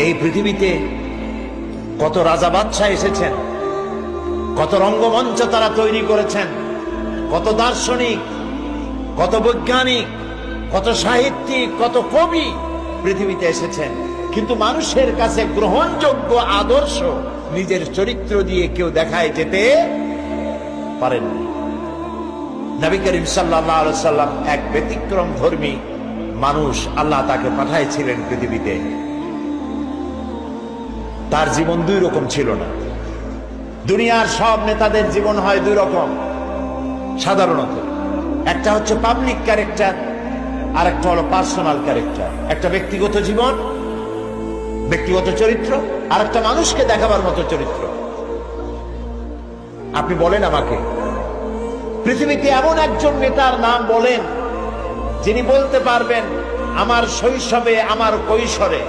এই পৃথিবীতে কত রাজা বাদশাহ এসেছেন, কত রঙ্গমঞ্চ তারা তৈরি করেছেন, কত দার্শনিক, কত বৈজ্ঞানিক, কত সাহিত্যিক, কত কবি পৃথিবীতে এসেছেন, কিন্তু মানুষের কাছে গ্রহণযোগ্য আদর্শ নিজের চরিত্র দিয়ে কেউ দেখায় যেতে পারেননি। নবী করিম সাল্লাল্লাহু আলাইহি সাল্লাম এক ব্যতিক্রম ধর্মী মানুষ, আল্লাহ তাকে পাঠাইছিলেন পৃথিবীতে। তার জীবন দুই রকম ছিল না। দুনিয়ার সব নেতাদের জীবন হয় দুই রকম সাধারণত, একটা হচ্ছে পাবলিক ক্যারেক্টার, আর একটা হলো পার্সোনাল ক্যারেক্টার। একটা ব্যক্তিগত জীবন, ব্যক্তিগত চরিত্র, আর একটা মানুষকে দেখাবার মতো চরিত্র। আপনি বলেন আমাকে, পৃথিবীতে এমন একজন নেতার নাম বলেন যিনি বলতে পারবেন আমার শৈশবে, আমার কৈশোরে